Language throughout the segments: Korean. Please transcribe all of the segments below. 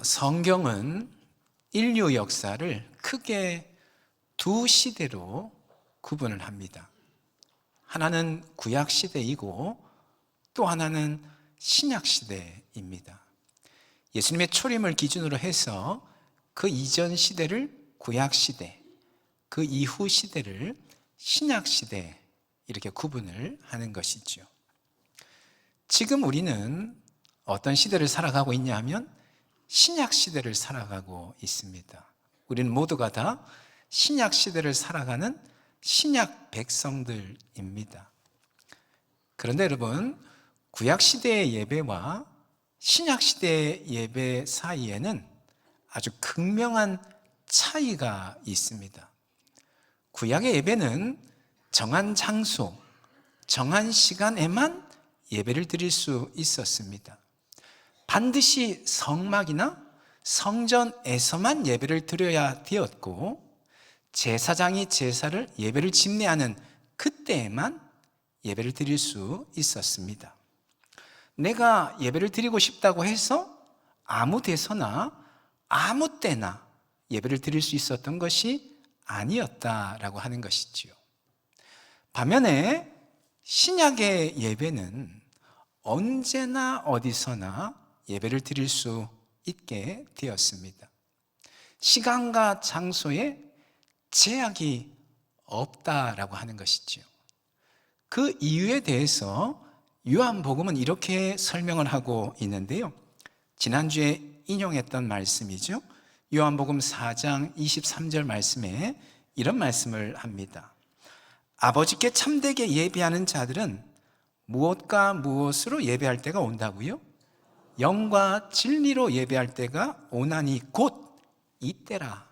성경은 인류 역사를 크게 두 시대로 구분을 합니다. 하나는 구약 시대이고 또 하나는 신약 시대입니다. 예수님의 초림을 기준으로 해서 그 이전 시대를 구약 시대, 그 이후 시대를 신약 시대 이렇게 구분을 하는 것이죠. 지금 우리는 어떤 시대를 살아가고 있냐 하면 신약 시대를 살아가고 있습니다. 우리는 모두가 다 신약 시대를 살아가는 신약 백성들입니다. 그런데 여러분, 구약 시대의 예배와 신약 시대의 예배 사이에는 아주 극명한 차이가 있습니다. 구약의 예배는 정한 장소, 정한 시간에만 예배를 드릴 수 있었습니다. 반드시 성막이나 성전에서만 예배를 드려야 되었고, 제사장이 제사를 예배를 집례하는 그때에만 예배를 드릴 수 있었습니다. 내가 예배를 드리고 싶다고 해서 아무 데서나 아무 때나 예배를 드릴 수 있었던 것이 아니었다라고 하는 것이지요. 반면에 신약의 예배는 언제나 어디서나 예배를 드릴 수 있게 되었습니다. 시간과 장소에 제약이 없다라고 하는 것이지요. 그 이유에 대해서 요한복음은 이렇게 설명을 하고 있는데요. 지난주에 인용했던 말씀이죠. 요한복음 4장 23절 말씀에 이런 말씀을 합니다. 아버지께 참되게 예배하는 자들은 무엇과 무엇으로 예배할 때가 온다고요? 영과 진리로 예배할 때가 오나니 곧 이때라.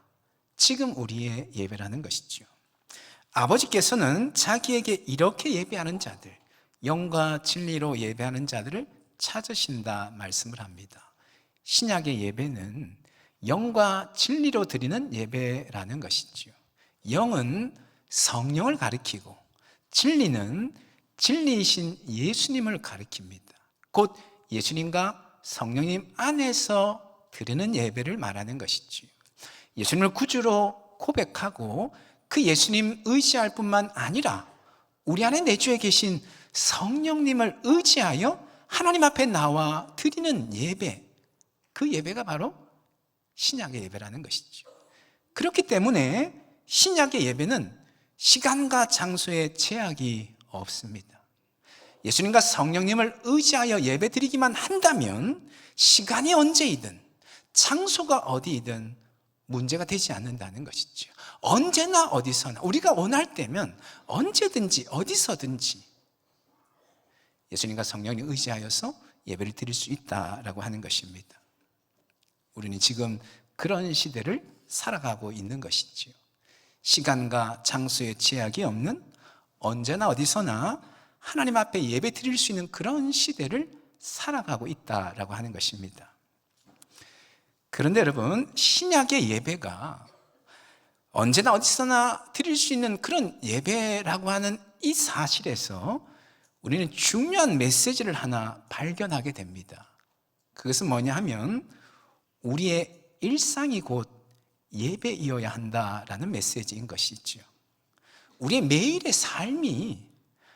지금 우리의 예배라는 것이죠. 아버지께서는 자기에게 이렇게 예배하는 자들, 영과 진리로 예배하는 자들을 찾으신다 말씀을 합니다. 신약의 예배는 영과 진리로 드리는 예배라는 것이죠. 영은 성령을 가리키고 진리는 진리이신 예수님을 가리킵니다. 곧 예수님과 성령님 안에서 드리는 예배를 말하는 것이지요. 예수님을 구주로 고백하고 그 예수님 의지할 뿐만 아니라 우리 안에 내주에 계신 성령님을 의지하여 하나님 앞에 나와 드리는 예배, 그 예배가 바로 신약의 예배라는 것이죠. 그렇기 때문에 신약의 예배는 시간과 장소에 제약이 없습니다. 예수님과 성령님을 의지하여 예배드리기만 한다면 시간이 언제이든 장소가 어디이든 문제가 되지 않는다는 것이죠. 언제나 어디서나 우리가 원할 때면 언제든지 어디서든지 예수님과 성령님 의지하여서 예배를 드릴 수 있다라고 하는 것입니다. 우리는 지금 그런 시대를 살아가고 있는 것이지요. 시간과 장소에 제약이 없는 언제나 어디서나 하나님 앞에 예배 드릴 수 있는 그런 시대를 살아가고 있다라고 하는 것입니다. 그런데 여러분, 신약의 예배가 언제나 어디서나 드릴 수 있는 그런 예배라고 하는 이 사실에서 우리는 중요한 메시지를 하나 발견하게 됩니다. 그것은 뭐냐 하면 우리의 일상이 곧 예배이어야 한다라는 메시지인 것이죠. 우리의 매일의 삶이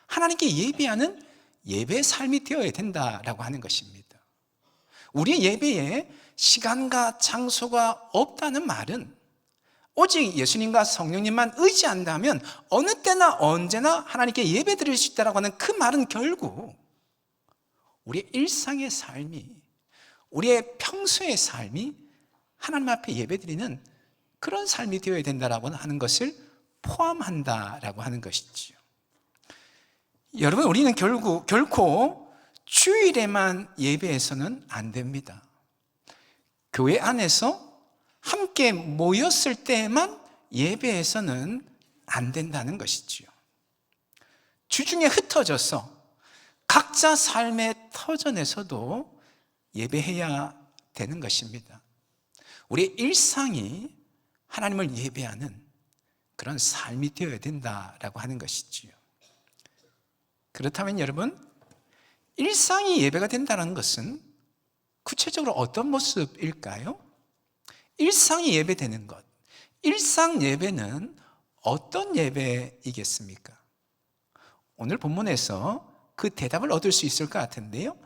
하나님께 예배하는 예배의 삶이 되어야 된다라고 하는 것입니다. 우리의 예배에 시간과 장소가 없다는 말은 오직 예수님과 성령님만 의지한다면 어느 때나 언제나 하나님께 예배 드릴 수 있다고 하는 그 말은 결국 우리의 일상의 삶이, 우리의 평소의 삶이 하나님 앞에 예배 드리는 그런 삶이 되어야 된다라고 하는 것을 포함한다라고 하는 것이지요. 여러분, 우리는 결코 주일에만 예배해서는 안 됩니다. 교회 안에서 함께 모였을 때만 예배해서는 안 된다는 것이지요. 주중에 흩어져서 각자 삶의 터전에서도 예배해야 되는 것입니다. 우리의 일상이 하나님을 예배하는 그런 삶이 되어야 된다라고 하는 것이지요. 그렇다면 여러분, 일상이 예배가 된다는 것은 구체적으로 어떤 모습일까요? 일상이 예배되는 것. 일상 예배는 어떤 예배이겠습니까? 오늘 본문에서 그 대답을 얻을 수 있을 것 같은데요,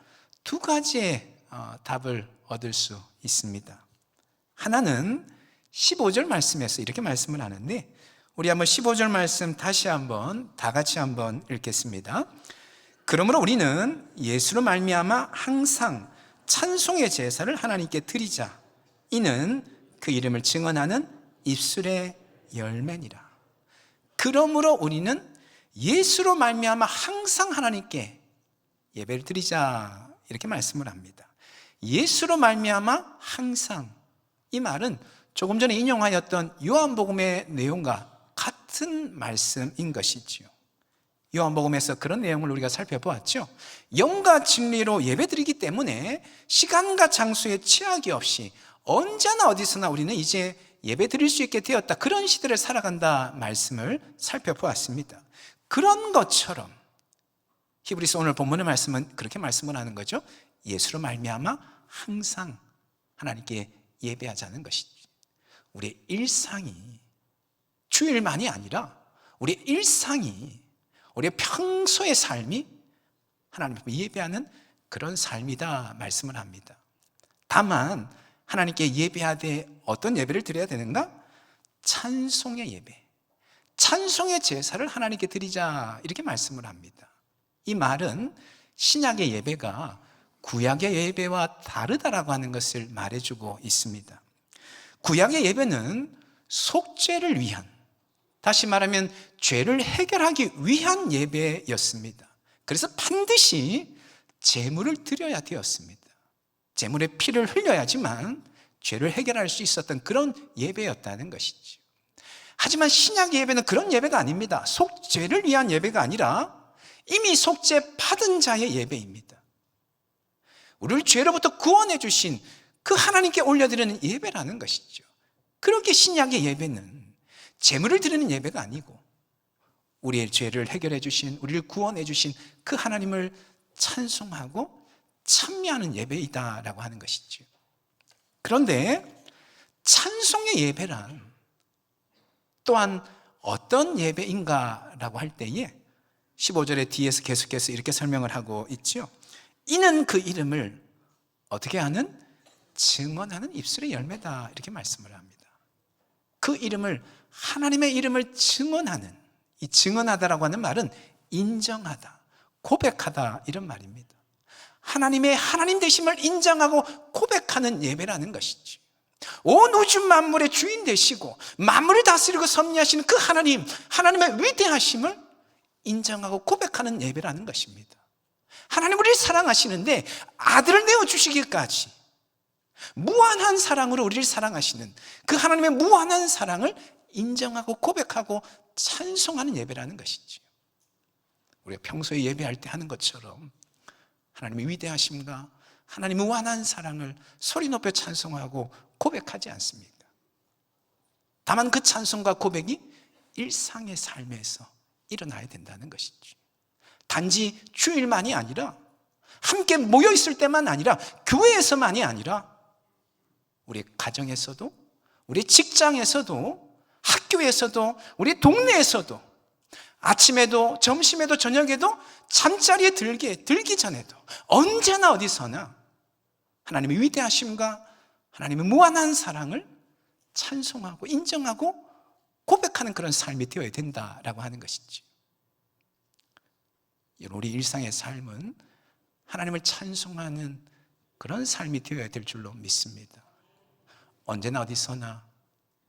두 가지의 답을 얻을 수 있습니다. 하나는 15절 말씀에서 이렇게 말씀을 하는데, 우리 한번 15절 말씀 다시 한번 다 같이 한번 읽겠습니다. 그러므로 우리는 예수로 말미암아 항상 찬송의 제사를 하나님께 드리자. 이는 그 이름을 증언하는 입술의 열매니라. 그러므로 우리는 예수로 말미암아 항상 하나님께 예배를 드리자, 이렇게 말씀을 합니다. 예수로 말미암아 항상, 이 말은 조금 전에 인용하였던 요한복음의 내용과 같은 말씀인 것이지요. 요한복음에서 그런 내용을 우리가 살펴보았죠. 영과 진리로 예배드리기 때문에 시간과 장소에 취약이 없이 언제나 어디서나 우리는 이제 예배드릴 수 있게 되었다, 그런 시대를 살아간다 말씀을 살펴보았습니다. 그런 것처럼 히브리서 오늘 본문의 말씀은 그렇게 말씀을 하는 거죠. 예수로 말미암아 항상 하나님께 예배하자는 것이죠. 우리의 일상이, 주일만이 아니라 우리의 일상이, 우리의 평소의 삶이 하나님 앞에 예배하는 그런 삶이다 말씀을 합니다. 다만 하나님께 예배하되 어떤 예배를 드려야 되는가? 찬송의 예배, 찬송의 제사를 하나님께 드리자, 이렇게 말씀을 합니다. 이 말은 신약의 예배가 구약의 예배와 다르다라고 하는 것을 말해주고 있습니다. 구약의 예배는 속죄를 위한, 다시 말하면 죄를 해결하기 위한 예배였습니다. 그래서 반드시 제물을 드려야 되었습니다. 제물의 피를 흘려야지만 죄를 해결할 수 있었던 그런 예배였다는 것이죠. 하지만 신약의 예배는 그런 예배가 아닙니다. 속죄를 위한 예배가 아니라 이미 속죄 받은 자의 예배입니다. 우리를 죄로부터 구원해 주신 그 하나님께 올려드리는 예배라는 것이죠. 그렇게 신약의 예배는 제물을 드리는 예배가 아니고 우리의 죄를 해결해 주신, 우리를 구원해 주신 그 하나님을 찬송하고 찬미하는 예배이다라고 하는 것이죠. 그런데 찬송의 예배란 또한 어떤 예배인가라고 할 때에 15절의 뒤에서 계속해서 이렇게 설명을 하고 있죠. 이는 그 이름을 어떻게 하는? 증언하는 입술의 열매다, 이렇게 말씀을 합니다. 그 이름을, 하나님의 이름을 증언하는, 이 증언하다라고 하는 말은 인정하다, 고백하다, 이런 말입니다. 하나님의 하나님 되심을 인정하고 고백하는 예배라는 것이지. 온 우주 만물의 주인 되시고 만물을 다스리고 섭리하시는 그 하나님, 하나님의 위대하심을 인정하고 고백하는 예배라는 것입니다. 하나님 우리를 사랑하시는데 아들을 내어주시기까지 무한한 사랑으로 우리를 사랑하시는 그 하나님의 무한한 사랑을 인정하고 고백하고 찬송하는 예배라는 것이죠. 우리가 평소에 예배할 때 하는 것처럼 하나님의 위대하심과 하나님의 무한한 사랑을 소리 높여 찬송하고 고백하지 않습니다. 다만 그 찬송과 고백이 일상의 삶에서 일어나야 된다는 것이죠. 단지 주일만이 아니라, 함께 모여 있을 때만 아니라, 교회에서만이 아니라 우리 가정에서도, 우리 직장에서도, 학교에서도, 우리 동네에서도, 아침에도 점심에도 저녁에도 잠자리에 들기 전에도 언제나 어디서나 하나님의 위대하심과 하나님의 무한한 사랑을 찬송하고 인정하고 고백하는 그런 삶이 되어야 된다라고 하는 것이죠. 우리 일상의 삶은 하나님을 찬송하는 그런 삶이 되어야 될 줄로 믿습니다. 언제나 어디서나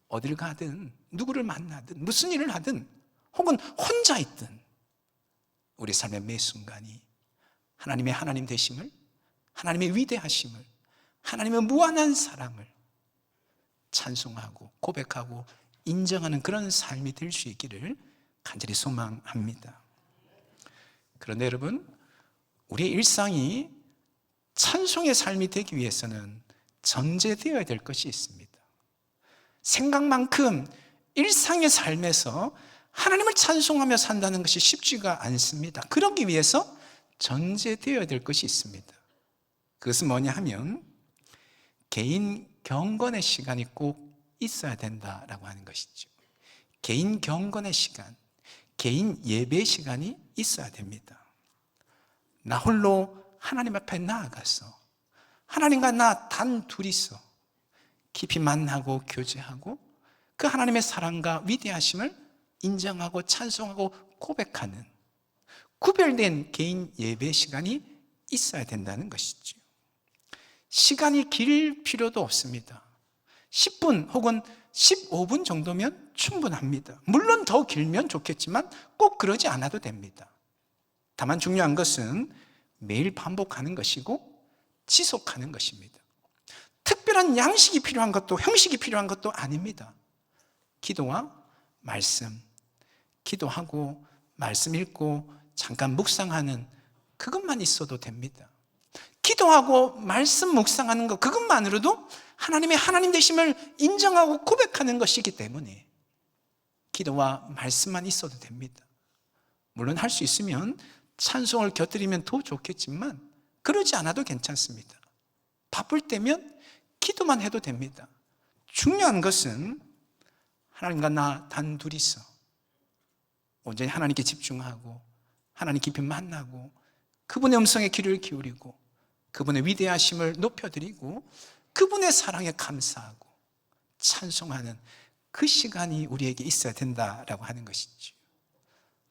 어딜 가든 누구를 만나든 무슨 일을 하든 혹은 혼자 있든 우리 삶의 매 순간이 하나님의 하나님 되심을, 하나님의 위대하심을, 하나님의 무한한 사랑을 찬송하고 고백하고 인정하는 그런 삶이 될 수 있기를 간절히 소망합니다. 그런데 여러분, 우리의 일상이 찬송의 삶이 되기 위해서는 전제되어야 될 것이 있습니다. 생각만큼 일상의 삶에서 하나님을 찬송하며 산다는 것이 쉽지가 않습니다. 그러기 위해서 전제되어야 될 것이 있습니다. 그것은 뭐냐 하면 개인 경건의 시간이 꼭 있어야 된다라고 하는 것이죠. 개인 경건의 시간, 개인 예배 시간이 있어야 됩니다. 나 홀로 하나님 앞에 나아가서 하나님과 나 단 둘이서 깊이 만나고 교제하고 그 하나님의 사랑과 위대하심을 인정하고 찬송하고 고백하는 구별된 개인 예배 시간이 있어야 된다는 것이죠. 시간이 길 필요도 없습니다. 10분 혹은 15분 정도면 충분합니다. 물론 더 길면 좋겠지만 꼭 그러지 않아도 됩니다. 다만 중요한 것은 매일 반복하는 것이고 지속하는 것입니다. 특별한 양식이 필요한 것도 형식이 필요한 것도 아닙니다. 기도와 말씀, 기도하고 말씀 읽고 잠깐 묵상하는 그것만 있어도 됩니다. 기도하고 말씀 묵상하는 것 그것만으로도 하나님의 하나님 되심을 인정하고 고백하는 것이기 때문에 기도와 말씀만 있어도 됩니다. 물론 할 수 있으면 찬송을 곁들이면 더 좋겠지만 그러지 않아도 괜찮습니다. 바쁠 때면 기도만 해도 됩니다. 중요한 것은 하나님과 나 단둘이서 온전히 하나님께 집중하고 하나님 깊이 만나고 그분의 음성에 귀를 기울이고 그분의 위대하심을 높여드리고 그분의 사랑에 감사하고 찬송하는 그 시간이 우리에게 있어야 된다라고 하는 것이죠.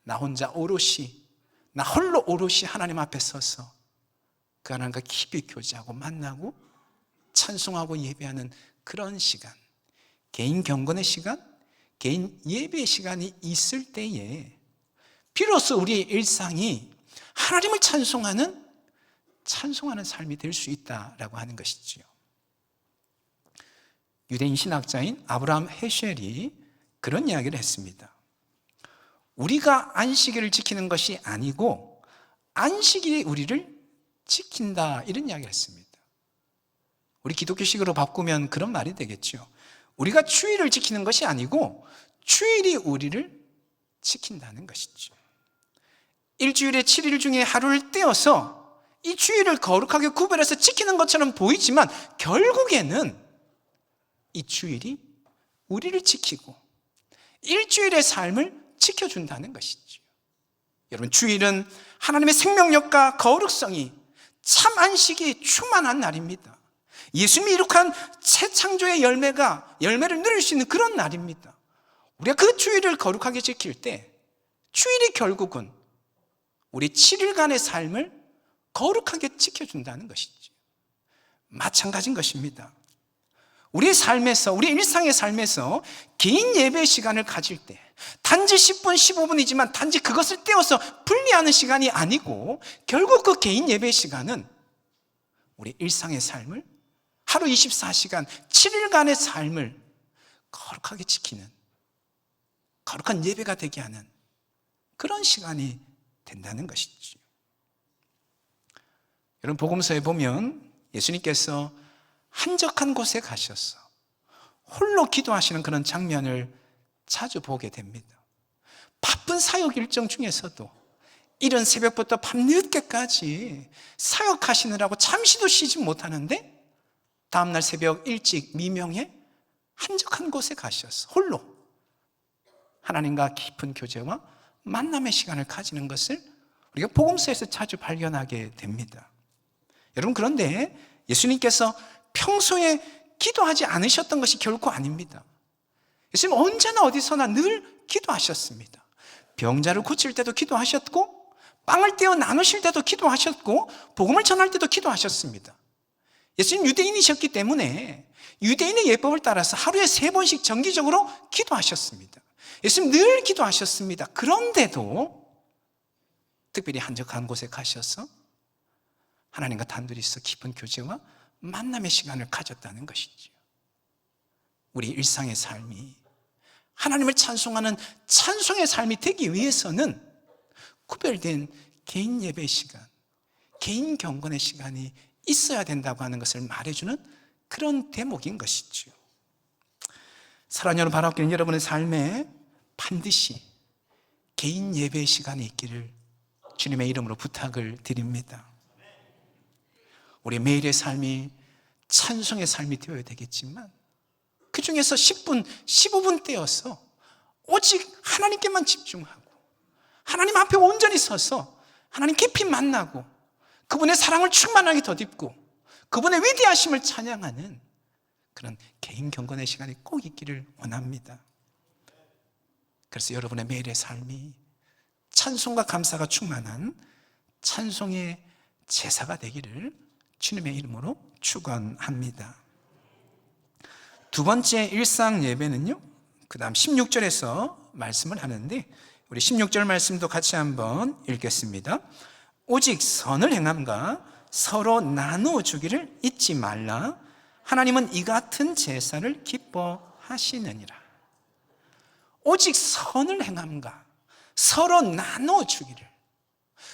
나 혼자 오롯이, 나 홀로 오롯이 하나님 앞에 서서 그 하나님과 깊이 교제하고 만나고 찬송하고 예배하는 그런 시간, 개인 경건의 시간, 개인 예배의 시간이 있을 때에 비로소 우리의 일상이 하나님을 찬송하는 삶이 될 수 있다라고 하는 것이지요. 유대인 신학자인 아브라함 헤쉘이 그런 이야기를 했습니다. 우리가 안식일을 지키는 것이 아니고 안식일이 우리를 지킨다, 이런 이야기를 했습니다. 우리 기독교식으로 바꾸면 그런 말이 되겠죠. 우리가 주일을 지키는 것이 아니고 주일이 우리를 지킨다는 것이죠. 일주일에 7일 중에 하루를 떼어서 이 주일을 거룩하게 구별해서 지키는 것처럼 보이지만 결국에는 이 주일이 우리를 지키고 일주일의 삶을 지켜준다는 것이죠. 여러분, 주일은 하나님의 생명력과 거룩성이 참 안식이 충만한 날입니다. 예수님이 이룩한 새 창조의 열매를 누릴 수 있는 그런 날입니다. 우리가 그 주일을 거룩하게 지킬 때 주일이 결국은 우리 7일간의 삶을 거룩하게 지켜준다는 것이죠. 마찬가지인 것입니다. 우리의 삶에서, 우리 일상의 삶에서 개인 예배 시간을 가질 때 단지 10분, 15분이지만 단지 그것을 떼어서 분리하는 시간이 아니고 결국 그 개인 예배 시간은 우리 일상의 삶을 하루 24시간 7일간의 삶을 거룩하게 지키는 거룩한 예배가 되게 하는 그런 시간이 된다는 것이죠. 여러분, 복음서에 보면 예수님께서 한적한 곳에 가셔서 홀로 기도하시는 그런 장면을 자주 보게 됩니다. 바쁜 사역 일정 중에서도 이른 새벽부터 밤늦게까지 사역하시느라고 잠시도 쉬지 못하는데 다음날 새벽 일찍 미명에 한적한 곳에 가셔서 홀로 하나님과 깊은 교제와 만남의 시간을 가지는 것을 우리가 복음서에서 자주 발견하게 됩니다. 여러분, 그런데 예수님께서 평소에 기도하지 않으셨던 것이 결코 아닙니다. 예수님은 언제나 어디서나 늘 기도하셨습니다. 병자를 고칠 때도 기도하셨고 빵을 떼어 나누실 때도 기도하셨고 복음을 전할 때도 기도하셨습니다. 예수님 유대인이셨기 때문에 유대인의 예법을 따라서 하루에 3번씩 정기적으로 기도하셨습니다. 예수님 늘 기도하셨습니다. 그런데도 특별히 한적한 곳에 가셔서 하나님과 단둘이서 깊은 교제와 만남의 시간을 가졌다는 것이죠. 우리 일상의 삶이 하나님을 찬송하는 찬송의 삶이 되기 위해서는 구별된 개인 예배 시간, 개인 경건의 시간이 있어야 된다고 하는 것을 말해주는 그런 대목인 것이죠. 사랑하는 여러분, 바라옵기는 여러분의 삶에 반드시 개인 예배 시간이 있기를 주님의 이름으로 부탁을 드립니다. 우리 매일의 삶이 찬송의 삶이 되어야 되겠지만 그 중에서 10분, 15분 떼어서 오직 하나님께만 집중하고 하나님 앞에 온전히 서서 하나님 깊이 만나고 그분의 사랑을 충만하게 덧입고 그분의 위대하심을 찬양하는 그런 개인 경건의 시간이 꼭 있기를 원합니다. 그래서 여러분의 매일의 삶이 찬송과 감사가 충만한 찬송의 제사가 되기를 주님의 이름으로 축원합니다. 두 번째 일상 예배는요, 그 다음 16절에서 말씀을 하는데 우리 16절 말씀도 같이 한번 읽겠습니다. 오직 선을 행함과 서로 나누어 주기를 잊지 말라. 하나님은 이 같은 제사를 기뻐하시느니라. 오직 선을 행함과 서로 나누어 주기를,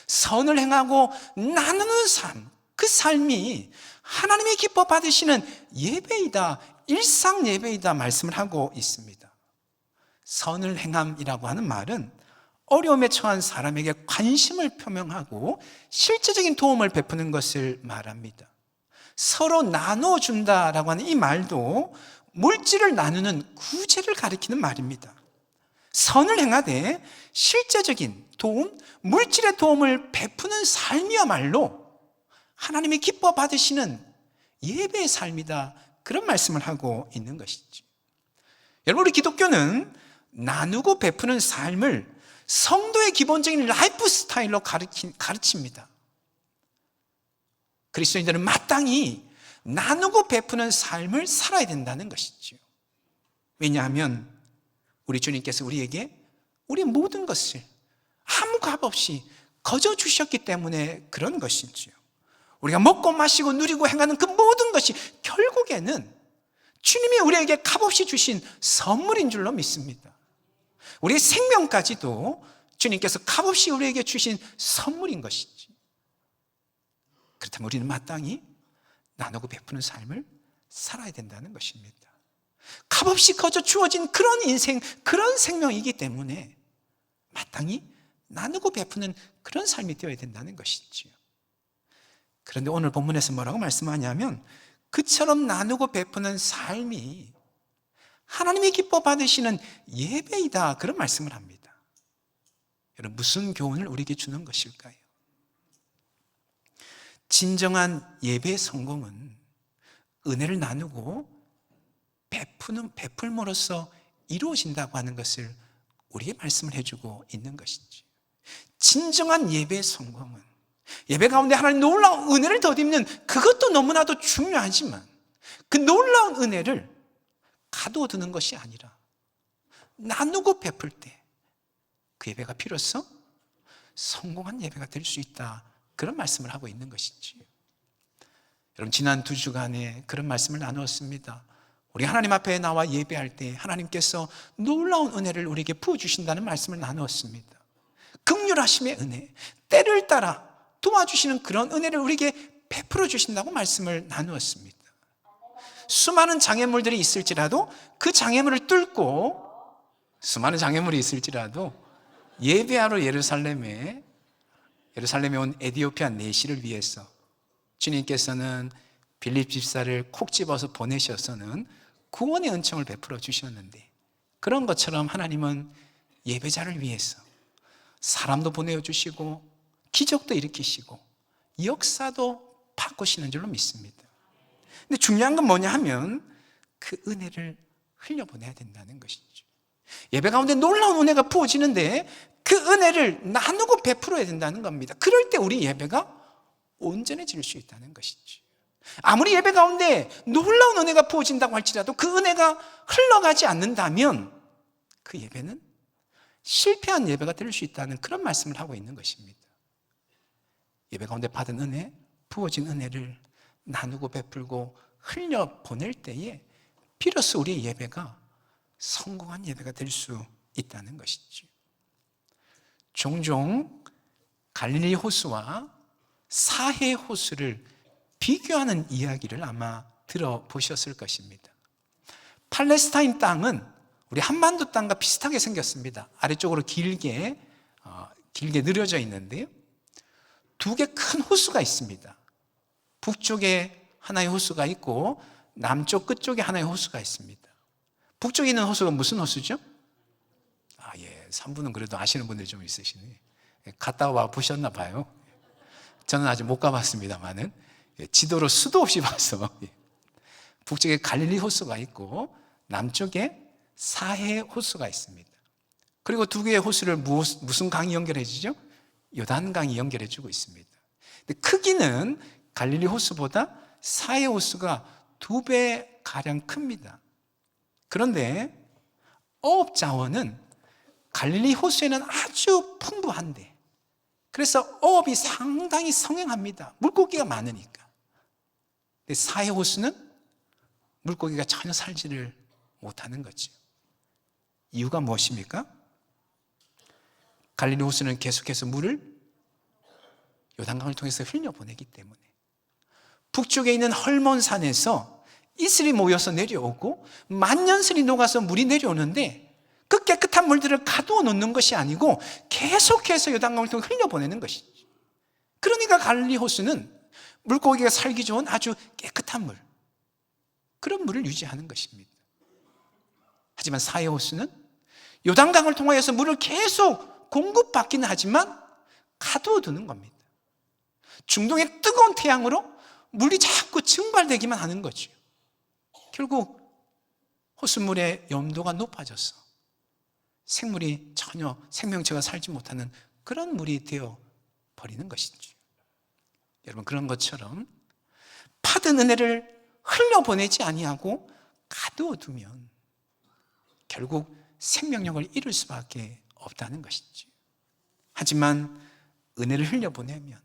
선을 행하고 나누는 삶, 그 삶이 하나님이 기뻐 받으시는 예배이다, 일상 예배이다 말씀을 하고 있습니다. 선을 행함이라고 하는 말은 어려움에 처한 사람에게 관심을 표명하고 실제적인 도움을 베푸는 것을 말합니다. 서로 나눠준다라고 하는 이 말도 물질을 나누는 구제를 가리키는 말입니다. 선을 행하되 실제적인 도움, 물질의 도움을 베푸는 삶이야말로 하나님이 기뻐 받으시는 예배의 삶이다, 그런 말씀을 하고 있는 것이죠. 여러분, 우리 기독교는 나누고 베푸는 삶을 성도의 기본적인 라이프 스타일로 가르칩니다. 그리스도인들은 마땅히 나누고 베푸는 삶을 살아야 된다는 것이죠. 왜냐하면 우리 주님께서 우리에게 우리의 모든 것을 아무 값 없이 거저 주셨기 때문에 그런 것이죠. 우리가 먹고 마시고 누리고 행하는 그 모든 것이 결국에는 주님이 우리에게 값없이 주신 선물인 줄로 믿습니다. 우리의 생명까지도 주님께서 값없이 우리에게 주신 선물인 것이지. 그렇다면 우리는 마땅히 나누고 베푸는 삶을 살아야 된다는 것입니다. 값없이 거저 주어진 그런 인생, 그런 생명이기 때문에 마땅히 나누고 베푸는 그런 삶이 되어야 된다는 것이지요. 그런데 오늘 본문에서 뭐라고 말씀하냐면 그처럼 나누고 베푸는 삶이 하나님이 기뻐 받으시는 예배이다, 그런 말씀을 합니다. 여러분, 무슨 교훈을 우리에게 주는 것일까요? 진정한 예배의 성공은 은혜를 나누고 베풀므로써 이루어진다고 하는 것을 우리에게 말씀을 해주고 있는 것이지. 진정한 예배의 성공은 예배 가운데 하나님 놀라운 은혜를 덧입는 그것도 너무나도 중요하지만 그 놀라운 은혜를 가둬두는 것이 아니라 나누고 베풀 때 그 예배가 비로소 성공한 예배가 될 수 있다, 그런 말씀을 하고 있는 것이지. 여러분, 지난 2주간에 그런 말씀을 나누었습니다. 우리 하나님 앞에 나와 예배할 때 하나님께서 놀라운 은혜를 우리에게 부어주신다는 말씀을 나누었습니다. 긍휼하심의 은혜, 때를 따라 도와주시는 그런 은혜를 우리에게 베풀어 주신다고 말씀을 나누었습니다. 수많은 장애물들이 있을지라도 그 장애물을 뚫고, 수많은 장애물이 있을지라도 예배하러 예루살렘에 온 에디오피아 내시를 위해서 주님께서는 빌립 집사를 콕 집어서 보내셔서는 구원의 은총을 베풀어 주셨는데, 그런 것처럼 하나님은 예배자를 위해서 사람도 보내주시고 기적도 일으키시고 역사도 바꾸시는 줄로 믿습니다. 근데 중요한 건 뭐냐 하면 그 은혜를 흘려보내야 된다는 것이죠. 예배 가운데 놀라운 은혜가 부어지는데 그 은혜를 나누고 베풀어야 된다는 겁니다. 그럴 때 우리 예배가 온전해질 수 있다는 것이죠. 아무리 예배 가운데 놀라운 은혜가 부어진다고 할지라도 그 은혜가 흘러가지 않는다면 그 예배는 실패한 예배가 될 수 있다는 그런 말씀을 하고 있는 것입니다. 예배 가운데 받은 은혜, 부어진 은혜를 나누고 베풀고 흘려보낼 때에 비로소 우리의 예배가 성공한 예배가 될 수 있다는 것이죠. 종종 갈릴리 호수와 사해 호수를 비교하는 이야기를 아마 들어보셨을 것입니다. 팔레스타인 땅은 우리 한반도 땅과 비슷하게 생겼습니다. 아래쪽으로 길게 늘어져 있는데요, 두 개 큰 호수가 있습니다. 북쪽에 하나의 호수가 있고 남쪽 끝쪽에 하나의 호수가 있습니다. 북쪽에 있는 호수가 무슨 호수죠? 예, 3분은 그래도 아시는 분들이 좀 있으시네. 갔다 와 보셨나 봐요. 저는 아직 못 가봤습니다만은 지도로 수도 없이 봐서 북쪽에 갈릴리 호수가 있고 남쪽에 사해 호수가 있습니다. 그리고 두 개의 호수를 무슨 강이 연결해 주죠? 요단강이 연결해 주고 있습니다. 근데 크기는 갈릴리 호수보다 사해 호수가 2배 가량 큽니다. 그런데 어업 자원은 갈릴리 호수에는 아주 풍부한데, 그래서 어업이 상당히 성행합니다. 물고기가 많으니까. 근데 사해 호수는 물고기가 전혀 살지를 못하는 거죠. 이유가 무엇입니까? 갈릴리 호수는 계속해서 물을 요단강을 통해서 흘려보내기 때문에 북쪽에 있는 헐몬산에서 이슬이 모여서 내려오고 만년슬이 녹아서 물이 내려오는데 그 깨끗한 물들을 가두어 놓는 것이 아니고 계속해서 요단강을 통해 흘려보내는 것이죠. 그러니까 갈릴리 호수는 물고기가 살기 좋은 아주 깨끗한 물, 그런 물을 유지하는 것입니다. 하지만 사해 호수는 요단강을 통하여서 물을 계속 공급받기는 하지만 가두어 두는 겁니다. 중동의 뜨거운 태양으로 물이 자꾸 증발되기만 하는 거죠. 결국 호수물의 염도가 높아져서 생물이 전혀 생명체가 살지 못하는 그런 물이 되어 버리는 것이죠. 여러분, 그런 것처럼 받은 은혜를 흘려보내지 아니하고 가두어 두면 결국 생명력을 잃을 수밖에 없다는 것이죠. 하지만 은혜를 흘려보내면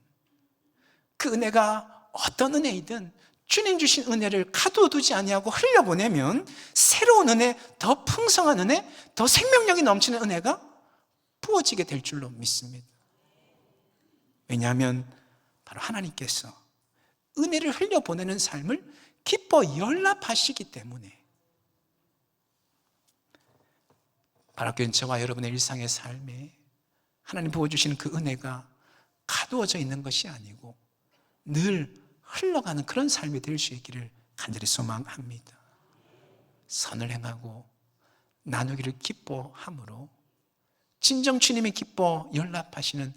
그 은혜가 어떤 은혜이든 주님 주신 은혜를 가두어두지 아니하고 흘려보내면 새로운 은혜, 더 풍성한 은혜, 더 생명력이 넘치는 은혜가 부어지게 될 줄로 믿습니다. 왜냐하면 바로 하나님께서 은혜를 흘려보내는 삶을 기뻐 연락하시기 때문에, 바라교인 저와 여러분의 일상의 삶에 하나님 부어주시는 그 은혜가 가두어져 있는 것이 아니고 늘 흘러가는 그런 삶이 될 수 있기를 간절히 소망합니다. 선을 행하고 나누기를 기뻐함으로 진정 주님이 기뻐 연락하시는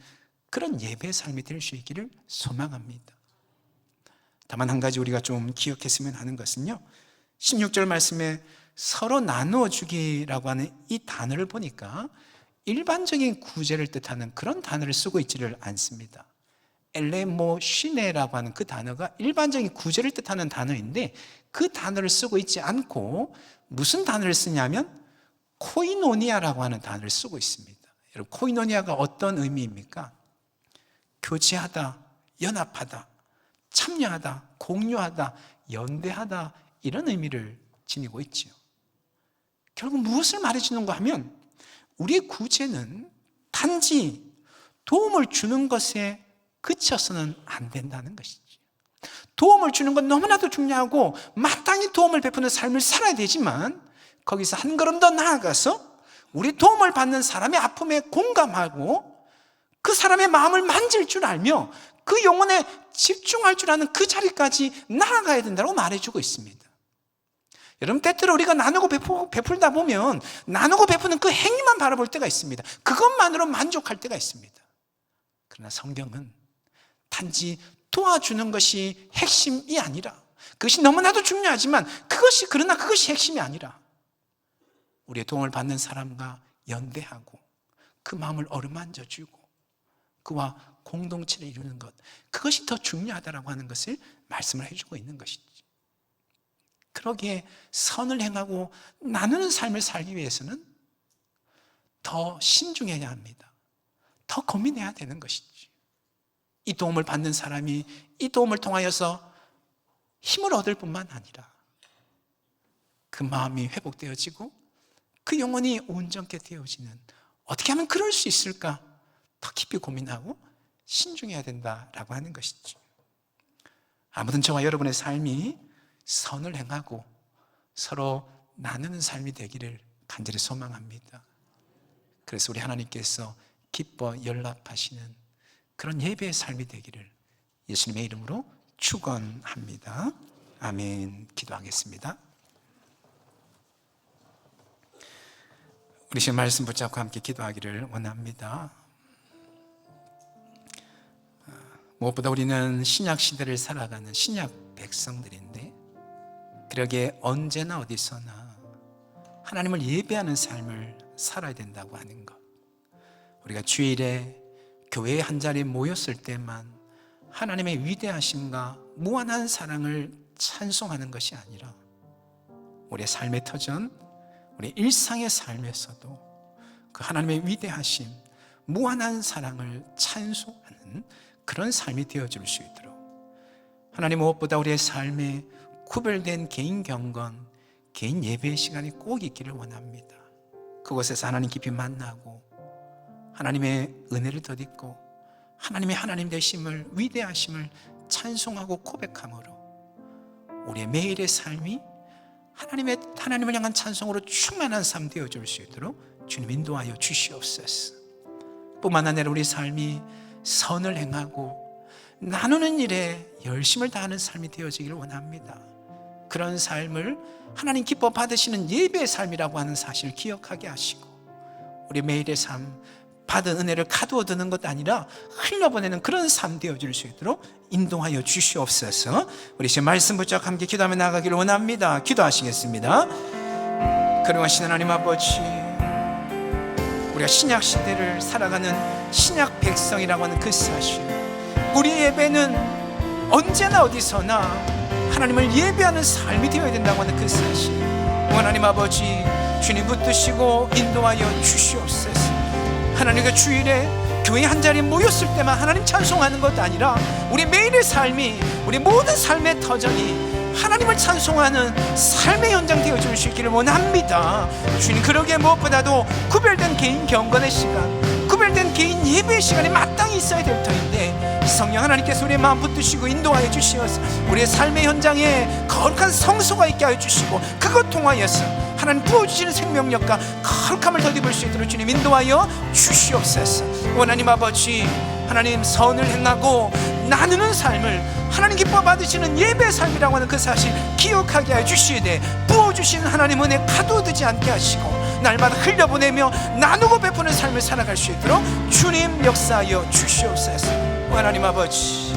그런 예배의 삶이 될 수 있기를 소망합니다. 다만 한 가지 우리가 좀 기억했으면 하는 것은요, 16절 말씀에 서로 나누어 주기라고 하는 이 단어를 보니까 일반적인 구제를 뜻하는 그런 단어를 쓰고 있지를 않습니다. 엘레모시네라고 하는 그 단어가 일반적인 구제를 뜻하는 단어인데 그 단어를 쓰고 있지 않고 무슨 단어를 쓰냐면 코이노니아라고 하는 단어를 쓰고 있습니다. 여러분, 코이노니아가 어떤 의미입니까? 교제하다, 연합하다, 참여하다, 공유하다, 연대하다, 이런 의미를 지니고 있죠. 결국 무엇을 말해주는가 하면 우리의 구제는 단지 도움을 주는 것에 그쳐서는 안 된다는 것이죠. 도움을 주는 건 너무나도 중요하고 마땅히 도움을 베푸는 삶을 살아야 되지만 거기서 한 걸음 더 나아가서 우리 도움을 받는 사람의 아픔에 공감하고 그 사람의 마음을 만질 줄 알며 그 영혼에 집중할 줄 아는 그 자리까지 나아가야 된다고 말해주고 있습니다. 여러분, 때때로 우리가 나누고 베풀다 보면 나누고 베푸는 그 행위만 바라볼 때가 있습니다. 그것만으로 만족할 때가 있습니다. 그러나 성경은 단지 도와주는 것이 핵심이 아니라, 그것이 너무나도 중요하지만 그러나 그것이 핵심이 아니라 우리의 도움을 받는 사람과 연대하고 그 마음을 어루만져주고 그와 공동체를 이루는 것, 그것이 더 중요하다고 하는 것을 말씀을 해주고 있는 것이죠. 그러기에 선을 행하고 나누는 삶을 살기 위해서는 더 신중해야 합니다. 더 고민해야 되는 것이죠. 이 도움을 받는 사람이 이 도움을 통하여서 힘을 얻을 뿐만 아니라 그 마음이 회복되어지고 그 영혼이 온전케 되어지는, 어떻게 하면 그럴 수 있을까 더 깊이 고민하고 신중해야 된다라고 하는 것이죠. 아무튼 저와 여러분의 삶이 선을 행하고 서로 나누는 삶이 되기를 간절히 소망합니다. 그래서 우리 하나님께서 기뻐 연락하시는 그런 예배의 삶이 되기를 예수님의 이름으로 축원합니다. 아멘. 기도하겠습니다. 우리 지금 말씀 붙잡고 함께 기도하기를 원합니다. 무엇보다 우리는 신약 시대를 살아가는 신약 백성들인데, 그러기에 언제나 어디서나 하나님을 예배하는 삶을 살아야 된다고 하는 것, 우리가 주일에 교회에 한자리에 모였을 때만 하나님의 위대하심과 무한한 사랑을 찬송하는 것이 아니라 우리의 삶의 터전, 우리 일상의 삶에서도 그 하나님의 위대하심, 무한한 사랑을 찬송하는 그런 삶이 되어줄 수 있도록 하나님, 무엇보다 우리의 삶에 구별된 개인 경건, 개인 예배의 시간이 꼭 있기를 원합니다. 그곳에서 하나님 깊이 만나고 하나님의 은혜를 덧입고 하나님의 하나님 되심을, 위대하심을 찬송하고 고백함으로 우리의 매일의 삶이 하나님을 향한 찬송으로 충만한 삶 되어줄 수 있도록 주님 인도하여 주시옵소서. 뿐만 아니라 우리 삶이 선을 행하고 나누는 일에 열심을 다하는 삶이 되어지기를 원합니다. 그런 삶을 하나님 기뻐 받으시는 예배의 삶이라고 하는 사실을 기억하게 하시고, 우리 매일의 삶, 받은 은혜를 가두어 두는 것 아니라 흘려보내는 그런 삶 되어줄 수 있도록 인도하여 주시옵소서. 우리 지금 말씀 붙잡고 함께 기도하며 나가기를 원합니다. 기도하시겠습니다. 그러하신 하나님 아버지, 우리가 신약 시대를 살아가는 신약 백성이라고 하는 그 사실, 우리 예배는 언제나 어디서나 하나님을 예배하는 삶이 되어야 된다고 하는 그 사실, 하나님 아버지, 주님 붙드시고 인도하여 주시옵소서. 하나님과 주일에 교회 한자리에 모였을 때만 하나님 찬송하는 것 아니라 우리 매일의 삶이, 우리 모든 삶의 터전이 하나님을 찬송하는 삶의 현장 되어줄 수 있기를 원합니다. 주님, 그러기에 무엇보다도 구별된 개인 경건의 시간, 구별된 개인 예배의 시간이 마땅히 있어야 될 터인데, 성령 하나님께서 우리의 마음 붙드시고 인도하여 주시어서 우리의 삶의 현장에 거룩한 성소가 있게 하여 주시고, 그것 통하여서 하나님 부어주시는 생명력과 거룩함을 덧입을 수 있도록 주님 인도하여 주시옵소서. 하나님 아버지, 하나님 선을 행하고 나누는 삶을 하나님 기뻐 받으시는 예배의 삶이라고 하는 그 사실 기억하게 하여 주시되, 부어주시는 하나님 은혜 가둬두지 않게 하시고 날마다 흘려보내며 나누고 베푸는 삶을 살아갈 수 있도록 주님 역사하여 주시옵소서. 하나님 아버지,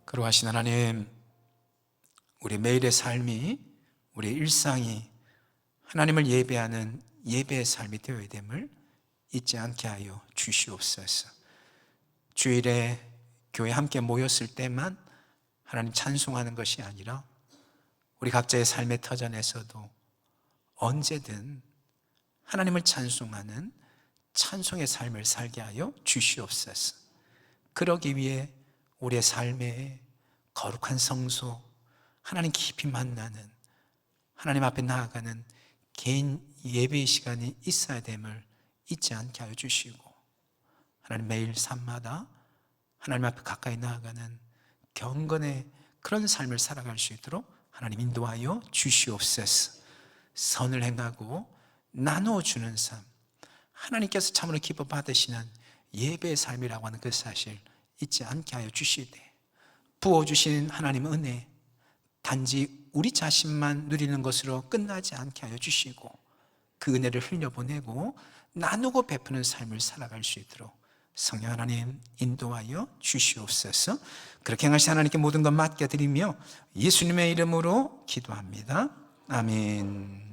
그러하신 하나님, 우리 매일의 삶이, 우리 일상이 하나님을 예배하는 예배의 삶이 되어야 됨을 잊지 않게 하여 주시옵소서. 주일에 교회 함께 모였을 때만 하나님 찬송하는 것이 아니라 우리 각자의 삶의 터전에서도 언제든 하나님을 찬송하는 찬송의 삶을 살게 하여 주시옵소서. 그러기 위해 우리의 삶에 거룩한 성소, 하나님 깊이 만나는, 하나님 앞에 나아가는 개인 예배의 시간이 있어야 됨을 잊지 않게 하여 주시고, 하나님 매일 삶마다 하나님 앞에 가까이 나아가는 경건의 그런 삶을 살아갈 수 있도록 하나님 인도하여 주시옵소서. 선을 행하고 나누어 주는 삶, 하나님께서 참으로 기뻐 받으시는 예배의 삶이라고 하는 그 사실 잊지 않게 하여 주시되, 부어주신 하나님 은혜 단지 우리 자신만 누리는 것으로 끝나지 않게 하여 주시고, 그 은혜를 흘려보내고 나누고 베푸는 삶을 살아갈 수 있도록 성령 하나님 인도하여 주시옵소서. 그렇게 행하신 하나님께 모든 것 맡겨드리며 예수님의 이름으로 기도합니다. 아멘.